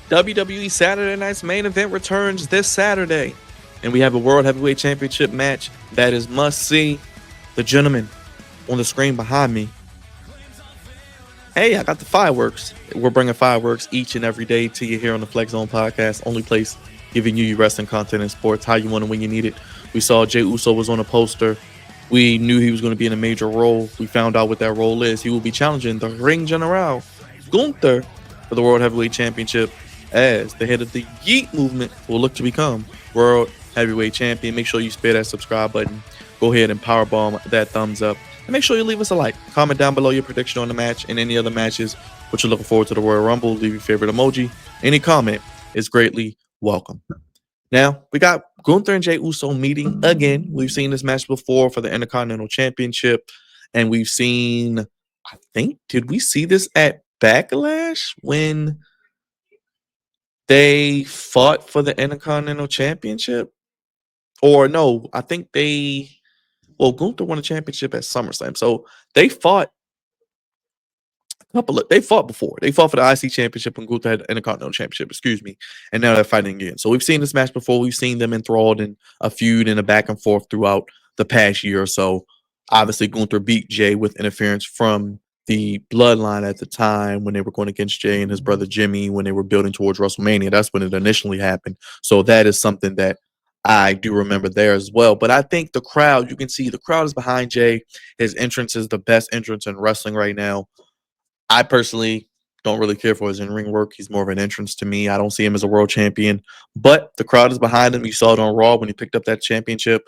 WWE Saturday Night's main event returns this Saturday, and we have a World Heavyweight Championship match that is must see. The gentleman on the screen behind me. Hey, I got the fireworks. We're bringing fireworks each and every day to you here on the Flex Zone Podcast, only place giving you your wrestling content and sports, how you want it when you need it. We saw Jey Uso was on a poster. We knew he was going to be in a major role. We found out what that role is. He will be challenging the Ring General, Gunther, for the World Heavyweight Championship, as the head of the Yeet movement will look to become World Heavyweight Champion. Make sure you spare that subscribe button. Go ahead and powerbomb that thumbs up. And make sure you leave us a like. Comment down below your prediction on the match and any other matches, what you're looking forward to the Royal Rumble. Leave your favorite emoji. Any comment is greatly welcome. Now, we got Gunther and Jey Uso meeting again. We've seen this match before for the Intercontinental Championship. And we've seen, did we see this at Backlash when they fought for the Intercontinental Championship? Or no, I think Gunther won a championship at SummerSlam. So they fought they fought before. They fought for the IC Championship and Gunther had the Intercontinental Championship, and now they're fighting again. So we've seen this match before. We've seen them enthralled in a feud and a back and forth throughout the past year or so. Obviously, Gunther beat Jey with interference from the Bloodline at the time when they were going against Jey and his brother Jimmy when they were building towards WrestleMania. That's when it initially happened. So that is something that I do remember there as well. But I think the crowd, you can see the crowd is behind Jey. His entrance is the best entrance in wrestling right now. I personally don't really care for his in-ring work. He's more of an entrance to me. I don't see him as a world champion. But the crowd is behind him. You saw it on Raw when he picked up that championship.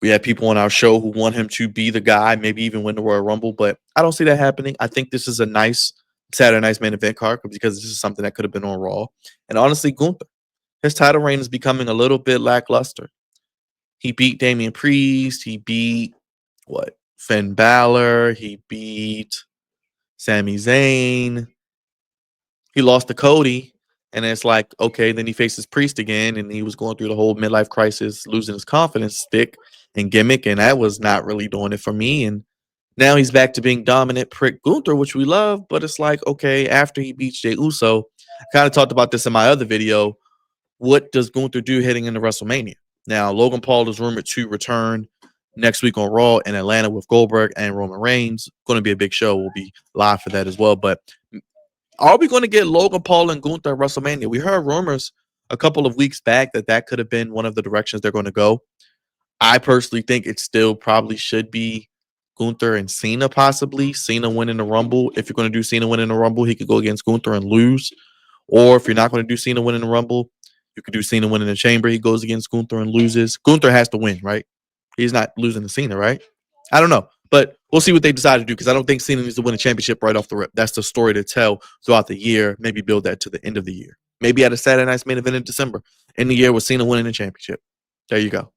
We had people on our show who want him to be the guy, maybe even win the Royal Rumble. But I don't see that happening. I think this is a nice Saturday Night's main event card because this is something that could have been on Raw. And honestly, Gunther, his title reign is becoming a little bit lackluster. He beat Damian Priest. He beat, Finn Balor. He beat Sami Zayn. He lost to Cody. And it's like, okay, then he faces Priest again. And he was going through the whole midlife crisis, losing his confidence stick and gimmick. And that was not really doing it for me. And now he's back to being dominant prick Gunther, which we love. But it's like, okay, after he beats Jey Uso, I kind of talked about this in my other video. What does Gunther do heading into WrestleMania? Now, Logan Paul is rumored to return next week on Raw in Atlanta with Goldberg and Roman Reigns. Going to be a big show. We'll be live for that as well. But are we going to get Logan Paul and Gunther at WrestleMania? We heard rumors a couple of weeks back that could have been one of the directions they're going to go. I personally think it still probably should be Gunther and Cena, possibly. Cena winning the Rumble. If you're going to do Cena winning the Rumble, he could go against Gunther and lose. Or if you're not going to do Cena winning the Rumble, you could do Cena winning the Chamber. He goes against Gunther and loses. Gunther has to win, right? He's not losing to Cena, right? I don't know. But we'll see what they decide to do because I don't think Cena needs to win a championship right off the rip. That's the story to tell throughout the year. Maybe build that to the end of the year. Maybe at a Saturday Night's main event in December. In the year with Cena winning the championship. There you go.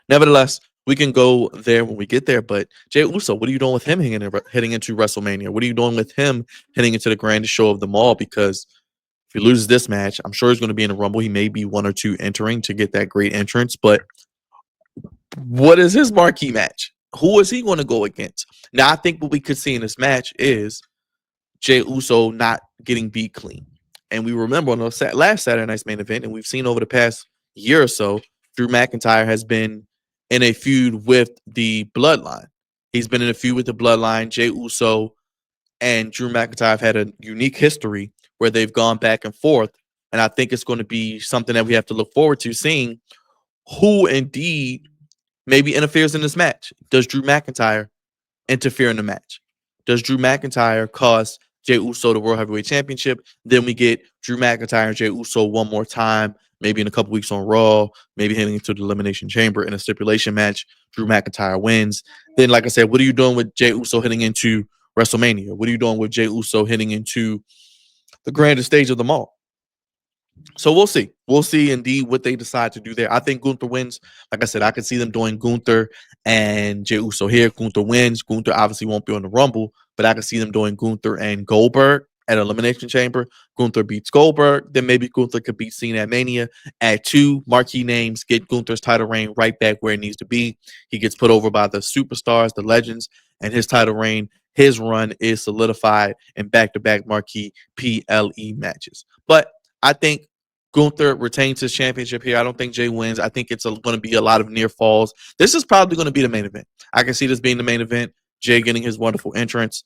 Nevertheless, we can go there when we get there. But Jey Uso, what are you doing with him heading into WrestleMania? What are you doing with him heading into the grandest show of them all? Because if he loses this match, I'm sure he's going to be in the Rumble. He may be one or two entering to get that great entrance. But what is his marquee match? Who is he going to go against? Now, I think what we could see in this match is Jey Uso not getting beat clean. And we remember on the last Saturday Night's main event, and we've seen over the past year or so, Drew McIntyre has been in a feud with the Bloodline. He's been in a feud with the Bloodline. Jey Uso and Drew McIntyre have had a unique history where they've gone back and forth. And I think it's going to be something that we have to look forward to seeing who indeed maybe interferes in this match. Does Drew McIntyre interfere in the match? Does Drew McIntyre cost Jey Uso the World Heavyweight Championship? Then we get Drew McIntyre and Jey Uso one more time, maybe in a couple weeks on Raw, maybe heading into the Elimination Chamber in a stipulation match. Drew McIntyre wins. Then, like I said, what are you doing with Jey Uso heading into WrestleMania? What are you doing with Jey Uso heading into the grandest stage of them all? So we'll see. We'll see indeed what they decide to do there. I think Gunther wins. Like I said, I can see them doing Gunther and Jey Uso here. Gunther wins. Gunther obviously won't be on the Rumble, but I can see them doing Gunther and Goldberg at Elimination Chamber. Gunther beats Goldberg. Then maybe Gunther could beat Cena at Mania. Add two marquee names. Get Gunther's title reign right back where it needs to be. He gets put over by the superstars, the legends, and his title reign his run is solidified in back-to-back marquee PLE matches. But I think Gunther retains his championship here. I don't think Jey wins. I think it's going to be a lot of near falls. This is probably going to be the main event. I can see this being the main event. Jey getting his wonderful entrance.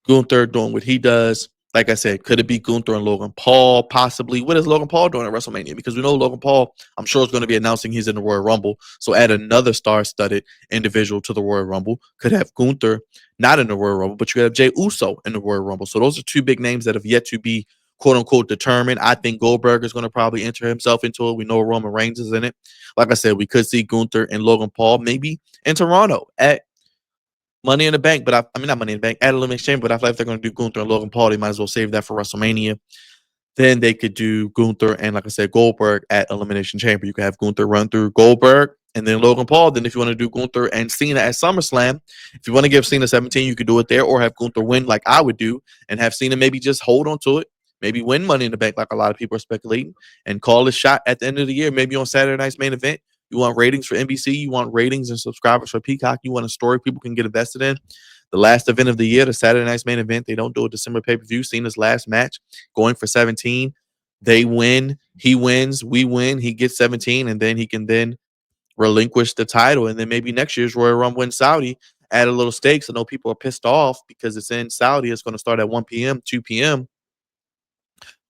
Gunther doing what he does. Like I said, could it be Gunther and Logan Paul? Possibly. What is Logan Paul doing at WrestleMania? Because we know Logan Paul, I'm sure, is going to be announcing he's in the Royal Rumble. So add another star-studded individual to the Royal Rumble. Could have Gunther not in the Royal Rumble, but you could have Jey Uso in the Royal Rumble. So those are two big names that have yet to be quote-unquote determined. I think Goldberg is going to probably enter himself into it. We know Roman Reigns is in it. Like I said, we could see Gunther and Logan Paul maybe in Toronto at Money in the Bank, but I mean, not Money in the Bank, at Elimination Chamber, but I feel like if they're going to do Gunther and Logan Paul, they might as well save that for WrestleMania. Then they could do Gunther and, like I said, Goldberg at Elimination Chamber. You could have Gunther run through Goldberg and then Logan Paul. Then if you want to do Gunther and Cena at SummerSlam, if you want to give Cena 17, you could do it there, or have Gunther win like I would do and have Cena maybe just hold on to it, maybe win Money in the Bank like a lot of people are speculating, and call his shot at the end of the year, maybe on Saturday night's main event. You want ratings for NBC, you want ratings and subscribers for Peacock, you want a story people can get invested in. The last event of the year, the Saturday night's main event, they don't do a December pay-per-view. Cena's last match, going for 17. They win, he wins, we win, he gets 17, and then he can then relinquish the title. And then maybe next year's Royal Rumble in Saudi, add a little stakes. I know people are pissed off because it's in Saudi. It's going to start at 1 p.m., 2 p.m.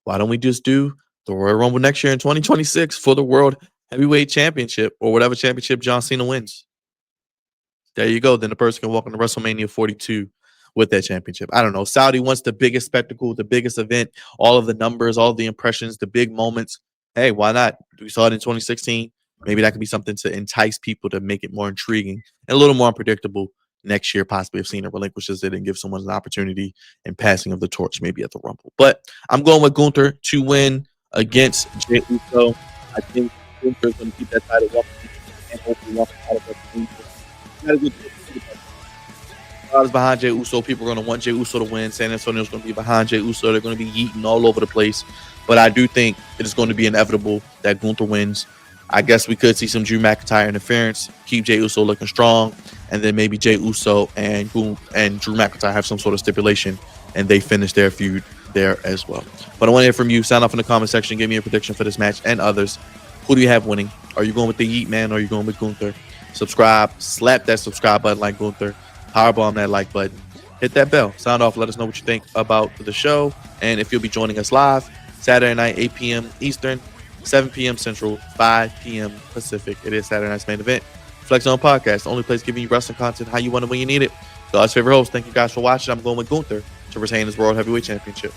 Why don't we just do the Royal Rumble next year in 2026 for the World Heavyweight Championship or whatever championship John Cena wins? There you go. Then the person can walk into WrestleMania 42 with that championship. I don't know. Saudi wants the biggest spectacle, the biggest event, all of the numbers, all of the impressions, the big moments. Hey, why not? We saw it in 2016. Maybe that could be something to entice people to make it more intriguing and a little more unpredictable next year, possibly if Cena relinquishes it and gives someone an opportunity in passing of the torch, maybe at the Rumble. But I'm going with Gunther to win against Jey Uso. I think Gunther is going to keep that title up and hopefully walk out of that. Crowd is behind Jey Uso. People are going to want Jey Uso to win. San Antonio's going to be behind Jey Uso. They're going to be yeeting all over the place. But I do think it is going to be inevitable that Gunther wins. I guess we could see some Drew McIntyre interference, keep Jey Uso looking strong, and then maybe Jey Uso and Drew McIntyre have some sort of stipulation, and they finish their feud there as well. But I want to hear from you. Sound off in the comment section. Give me a prediction for this match and others. Who do you have winning? Are you going with the Yeet Man or are you going with Gunther? Subscribe. Slap that subscribe button like Gunther. Powerbomb that like button. Hit that bell. Sound off. Let us know what you think about the show. And if you'll be joining us live, Saturday night, 8 p.m. Eastern, 7 p.m. Central, 5 p.m. Pacific. It is Saturday night's main event. Flex On Podcast, the only place giving you wrestling content how you want it when you need it. God's favorite host. Thank you guys for watching. I'm going with Gunther to retain his World Heavyweight Championship.